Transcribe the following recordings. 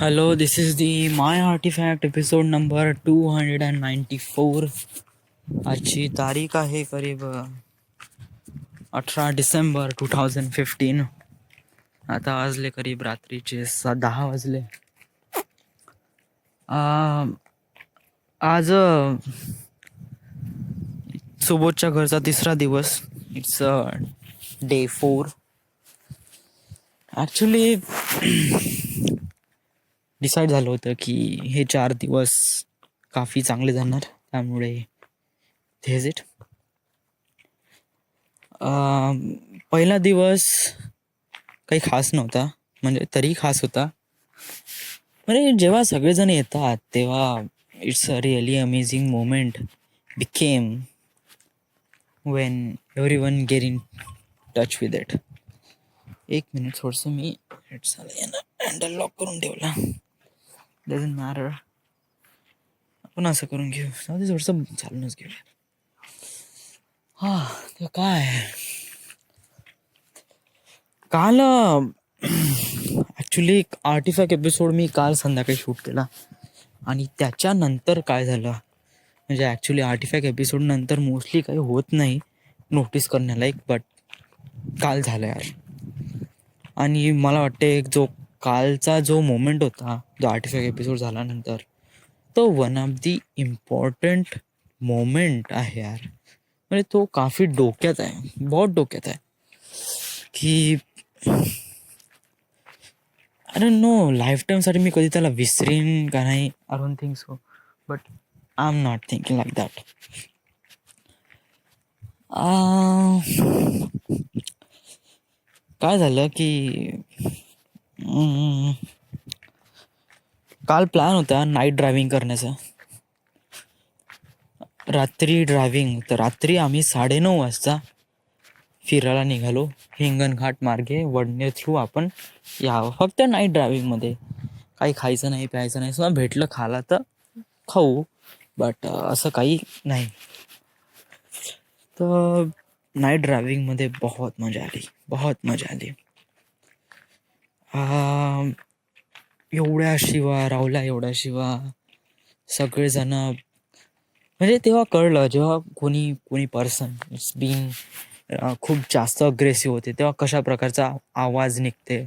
Hello, this is the My Artifact episode number 294. आजची तारीख आहे करीब 18 डिसेंबर 2015. आता वाजले करीब रात्रीचे 10 वाजले. आज सुबोधच्या घरचा तिसरा दिवस. It's day 4. ॲक्च्युली डिसाईड झालं होतं की हे 4 दिवस काफी चांगले जाणार, त्यामुळे हेज इट. पहिला दिवस काही खास नव्हता, म्हणजे तरी खास होता. म्हणजे जेव्हा सगळेजण येतात तेव्हा it's a really amazing moment became Wien every one get in touch with it. एक मिनिट, थोडंसं मी हँडल लॉक करून ठेवला. डझंट मॅटर, आपण असं करून घेऊ. थोडंसं चालूनच घेऊया. तर काय काल ॲक्च्युली आर्टिफॅक्ट एपिसोड मी काल संध्याकाळी शूट केला, आणि त्याच्यानंतर काय झालं म्हणजे ॲक्च्युली आर्टिफॅक्ट एपिसोड नंतर मोस्टली काही होत नाही नोटीस करण्यालायक, बट काल झालं यार. आणि मला वाटते जो कालचा जो मोमेंट होता, जो आर्टिफॅक्ट एपिसोड झाल्यानंतर, तो one of the important moment आहे यार. म्हणजे तो काफी डोक्यात आहे, बहुत डोक्यात आहे की आय डोंट नो लाईफ टाईमसाठी मी कधी त्याला विसरीन का नाही. I don't think so, but I am not thinking like that. काय झालं की काल प्लॅन होता नाईट ड्रायव्हिंग करण्याचा, रात्री ड्रायव्हिंग. तर रात्री आम्ही 9:30 वाजता फिरायला निघालो हिंगणघाट मार्गे. वडनेर थ्रू आपण यावं, फक्त नाईट ड्रायव्हिंगमध्ये. काही खायचं नाही, प्यायचं नाही, सुद्धा भेटलं खाला तर खाऊ, बट असं काही नाही. तर नाईट ड्रायव्हिंगमध्ये बहुत मजा आली, बहुत मजा आली. एवढ्या शिवा रावल्या, एवढ्या शिवा. सगळेजण म्हणजे तेव्हा कळलं, जेव्हा कोणी पर्सन इट्स बीन खूप जास्त अग्रेसिव्ह होते, तेव्हा कशा प्रकारचा आवाज निघते.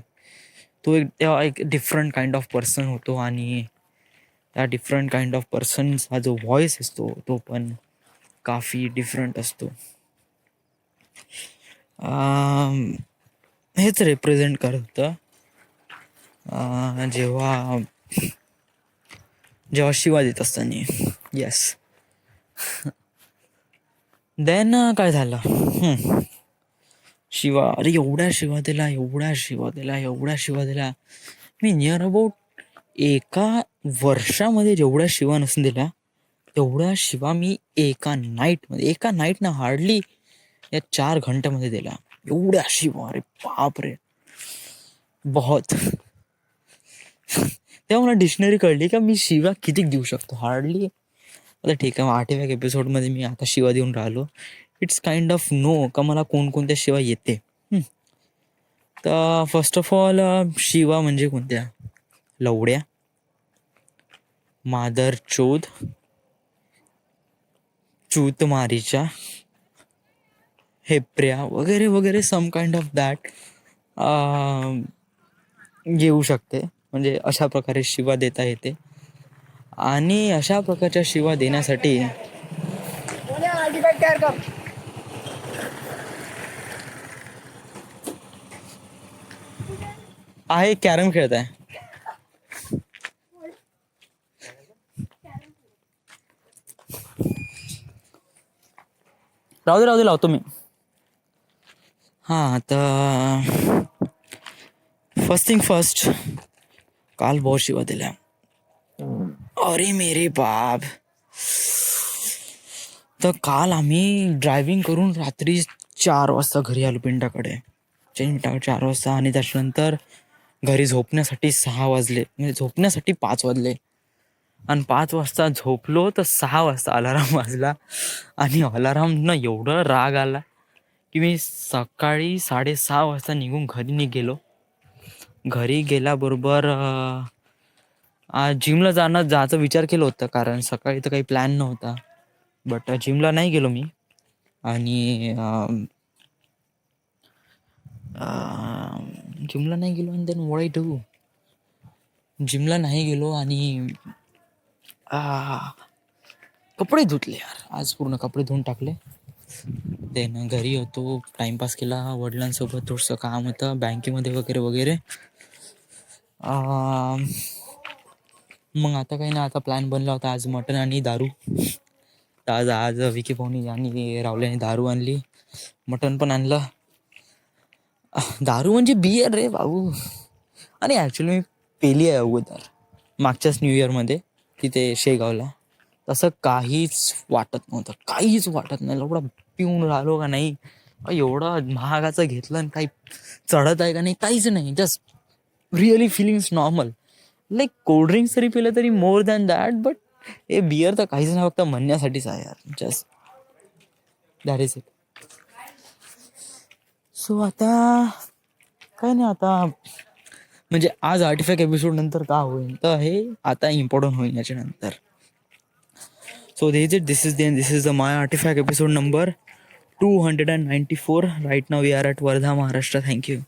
तेव्हा एक डिफरंट काइंड ऑफ पर्सन होतो, आणि त्या डिफरंट काइंड ऑफ पर्सनचा जो व्हॉइस असतो तो पण काफी डिफरंट असतो. हेच रिप्रेझेंट करत होतं जेव्हा शिवा देत असताना. येस. देन काय झालं, शिवा, अरे एवढ्या शिवा दिला, एवढ्या शिवा दिला, एवढ्या शिवा दिला. मी नियर अबाउट एका वर्षामध्ये जेवढ्या शिवा नसून दिल्या तेवढ्या शिवा मी एका नाईट ना हार्डली या 4 घंट्यामध्ये दिल्या. एवढ्या शिवा, अरे बाप रे, बहुत. तेव्हा मला डिक्शनरी कळली का मी शिवा किती देऊ शकतो. हार्डली. आता ठीक आहे, आर्टिफॅक्ट एपिसोडमध्ये मी आता शिवा देऊन राहिलो. इट्स काइंड ऑफ नो का मला कोणकोणत्या शिवा येते. तर फर्स्ट ऑफ ऑल शिवा म्हणजे कोणत्या? लवड्या, मादर चोद, चूत मारीच्या, हेप्र्या वगैरे वगैरे, सम काइंड ऑफ दॅट येऊ शकते. म्हणजे अशा प्रकारे शिवा देता येते. आणि अशा प्रकारच्या शिवा देण्यासाठी आहे कॅरम खेळत आहे. राहू दे लावतो मी. तर फर्स्ट थिंग फर्स्ट, काल बहुत शिवा दिल्या. अरे मेरे बाप. तर काल आम्ही ड्रायव्हिंग करून रात्री 4 वाजता घरी आलो पिंटाकडे. 4 वाजता, आणि त्याच्यानंतर घरी झोपण्यासाठी 6 वाजले, म्हणजे झोपण्यासाठी 5 वाजले. आणि 5 वाजता झोपलो तर 6 वाजता अलाराम वाजला. आणि अलारामनं एवढं राग आला की मी सकाळी 6:30 वाजता निघून घरी गेलो. घरी गेल्याबरोबर आज जिमला जायचा विचार केला होता, कारण सकाळी तर काही प्लॅन नव्हता. बट जिमला नाही गेलो मी. आणि जिमला नाही गेलो आणि देन व्हॉट आय डू. जिमला नाही गेलो आणि कपडे धुतले यार. आज पूर्ण कपडे धुवून टाकले. देन घरी होतो, टाइमपास केला वडिलांसोबत. थोडंसं काम होतं बँकेमध्ये वगैरे वगैरे. मग आता काही नाही, आता प्लॅन बनला होता आज मटण आणि दारू. तर आज विकी भाऊनी आणि रावल्याने दारू आणली, मटण पण आणलं. दारू म्हणजे बियर रे भाऊ. आणि ॲक्च्युली मी पेली आहे अगोदर मागच्याच न्यू इयरमध्ये तिथे शेगावला. तसं काहीच वाटत नव्हतं, काहीच वाटत नाही. एवढा पिऊन राहिलो का नाही, एवढं महागाचं घेतलं आणि काही चढत आहे का नाही, काहीच नाही. Just really feelings normal. Like cold drinks तरी पिलं तरी मोर दॅन दॅट. बट हे बियर तर काहीच नाही, फक्त म्हणण्यासाठीच आहे यार. Just that is it. So आता काय नाही, आता म्हणजे आज आर्टिफॅक्ट एपिसोड नंतर का होईल तर हे आता इम्पॉर्टंट होईल याच्यानंतर. So this is the my artifact episode number 294. Right now we are at Wardha, Maharashtra. Thank you.